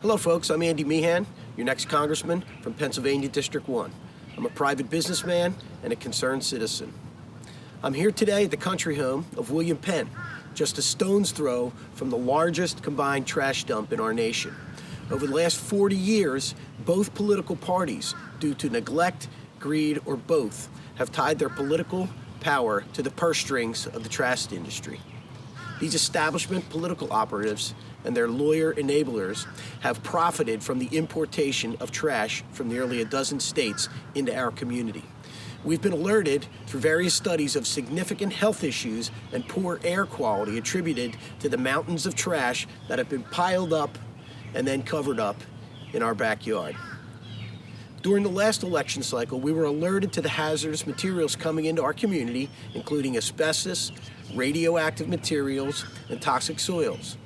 Hello folks, I'm Andy Meehan, your next congressman from Pennsylvania District 1. I'm a private businessman and a concerned citizen. I'm here today at the country home of William Penn, just a stone's throw from the largest combined trash dump in our nation. Over the last 40 years, both political parties, due to neglect, greed, or both, have tied their political power to the purse strings of the trash industry. These establishment political operatives and their lawyer enablers have profited from the importation of trash from nearly a dozen states into our community. We've been alerted through various studies of significant health issues and poor air quality attributed to the mountains of trash that have been piled up and then covered up in our backyard. During the last election cycle, we were alerted to the hazardous materials coming into our community, including asbestos, radioactive materials, and toxic soils.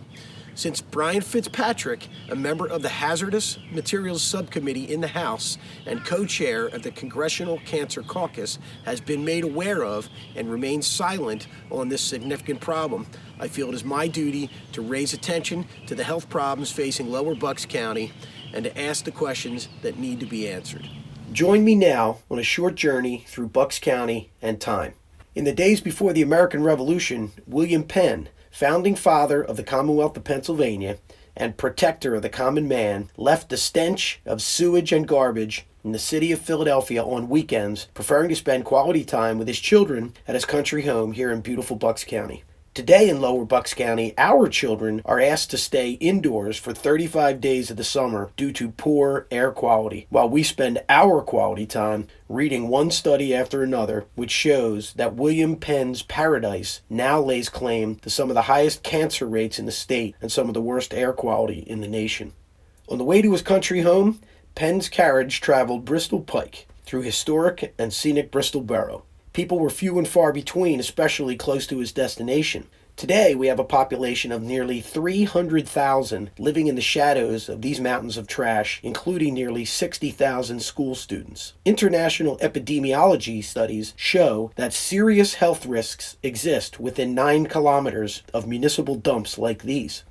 Since Brian Fitzpatrick, a member of the Hazardous Materials Subcommittee in the House and co-chair of the Congressional Cancer Caucus, has been made aware of and remains silent on this significant problem, I feel it is my duty to raise attention to the health problems facing Lower Bucks County and to ask the questions that need to be answered. Join me now on a short journey through Bucks County and time. In the days before the American Revolution, William Penn, founding father of the Commonwealth of Pennsylvania and protector of the common man, left the stench of sewage and garbage in the city of Philadelphia on weekends, preferring to spend quality time with his children at his country home here in beautiful Bucks County. Today in Lower Bucks County, our children are asked to stay indoors for 35 days of the summer due to poor air quality, while we spend our quality time reading one study after another, which shows that William Penn's paradise now lays claim to some of the highest cancer rates in the state and some of the worst air quality in the nation. On the way to his country home, Penn's carriage traveled Bristol Pike through historic and scenic Bristol Borough. People were few and far between, especially close to his destination. Today, we have a population of nearly 300,000 living in the shadows of these mountains of trash, including nearly 60,000 school students. International epidemiology studies show that serious health risks exist within 9 kilometers of municipal dumps like these.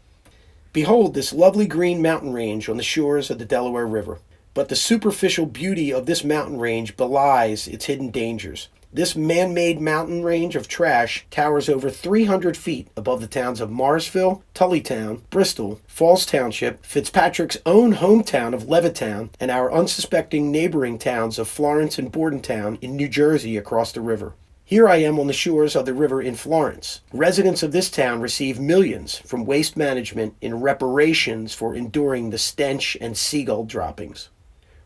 Behold this lovely green mountain range on the shores of the Delaware River. But the superficial beauty of this mountain range belies its hidden dangers. This man-made mountain range of trash towers over 300 feet above the towns of Morrisville, Tullytown, Bristol, Falls Township, Fitzpatrick's own hometown of Levittown, and our unsuspecting neighboring towns of Florence and Bordentown in New Jersey across the river. Here I am on the shores of the river in Florence. Residents of this town receive millions from Waste Management in reparations for enduring the stench and seagull droppings.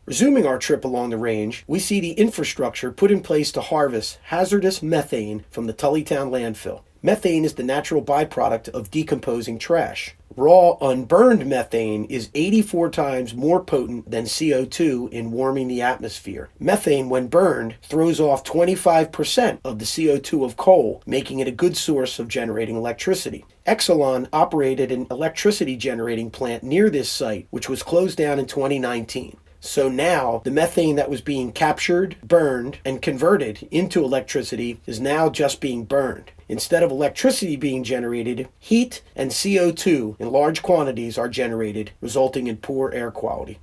Resuming our trip along the range, we see the infrastructure put in place to harvest hazardous methane from the Tullytown landfill. Methane is the natural byproduct of decomposing trash. Raw, unburned methane is 84 times more potent than CO2 in warming the atmosphere. Methane, when burned, throws off 25% of the CO2 of coal, making it a good source of generating electricity. Exelon operated an electricity generating plant near this site, which was closed down in 2019. So now, the methane that was being captured, burned, and converted into electricity is now just being burned. Instead of electricity being generated, heat and CO2 in large quantities are generated, resulting in poor air quality.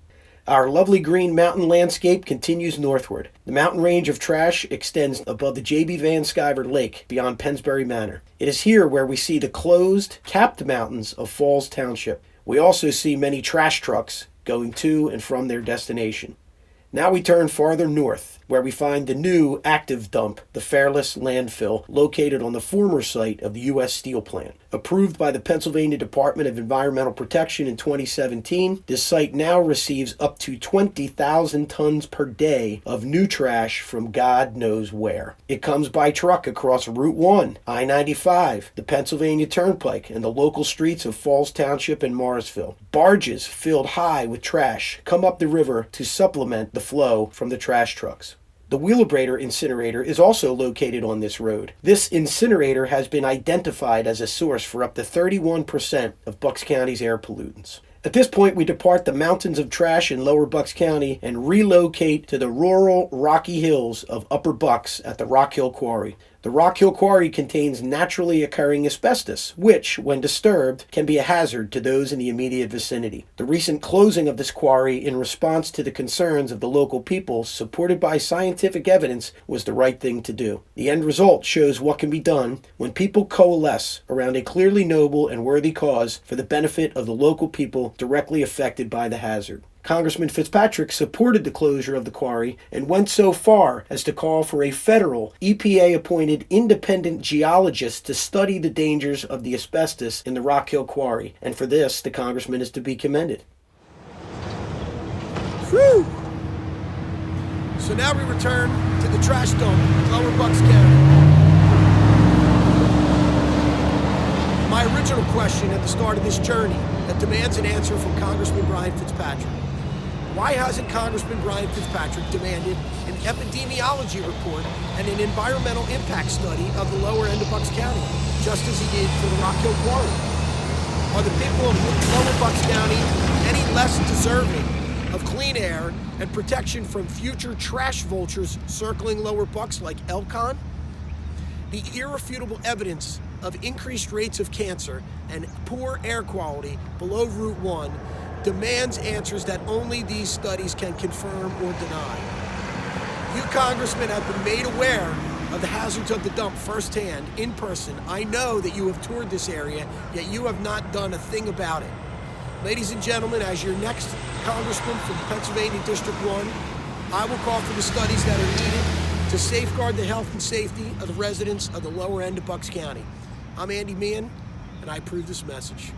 Our lovely green mountain landscape continues northward. The mountain range of trash extends above the J.B. Van Sciver Lake beyond Pennsbury Manor. It is here where we see the closed, capped mountains of Falls Township. We also see many trash trucks going to and from their destination. Now we turn farther north, where we find the new active dump, the Fairless Landfill, located on the former site of the U.S. Steel Plant. Approved by the Pennsylvania Department of Environmental Protection in 2017, this site now receives up to 20,000 tons per day of new trash from God knows where. It comes by truck across Route 1, I-95, the Pennsylvania Turnpike, and the local streets of Falls Township and Morrisville. Barges filled high with trash come up the river to supplement the flow from the trash trucks. The Wheelabrator incinerator is also located on this road. This incinerator has been identified as a source for up to 31% of Bucks County's air pollutants. At this point, we depart the mountains of trash in Lower Bucks County and relocate to the rural rocky hills of Upper Bucks at the Rock Hill Quarry. The Rock Hill Quarry contains naturally occurring asbestos, which, when disturbed, can be a hazard to those in the immediate vicinity. The recent closing of this quarry in response to the concerns of the local people, supported by scientific evidence, was the right thing to do. The end result shows what can be done when people coalesce around a clearly noble and worthy cause for the benefit of the local people directly affected by the hazard. Congressman Fitzpatrick supported the closure of the quarry and went so far as to call for a federal, EPA-appointed independent geologist to study the dangers of the asbestos in the Rock Hill Quarry, and for this, the congressman is to be commended. Whew! So now we return to the trash dump in Lower Bucks County. My original question at the start of this journey that demands an answer from Congressman Brian Fitzpatrick. Why hasn't Congressman Brian Fitzpatrick demanded an epidemiology report and an environmental impact study of the lower end of Bucks County, just as he did for the Rock Hill Quarry? Are the people of lower Bucks County any less deserving of clean air and protection from future trash vultures circling lower Bucks like Elcon? The irrefutable evidence of increased rates of cancer and poor air quality below Route 1 demands answers that only these studies can confirm or deny. You congressmen have been made aware of the hazards of the dump firsthand, in person. I know that you have toured this area, yet you have not done a thing about it. Ladies and gentlemen, as your next congressman from Pennsylvania District 1, I will call for the studies that are needed to safeguard the health and safety of the residents of the lower end of Bucks County. I'm Andy Meehan, and I approve this message.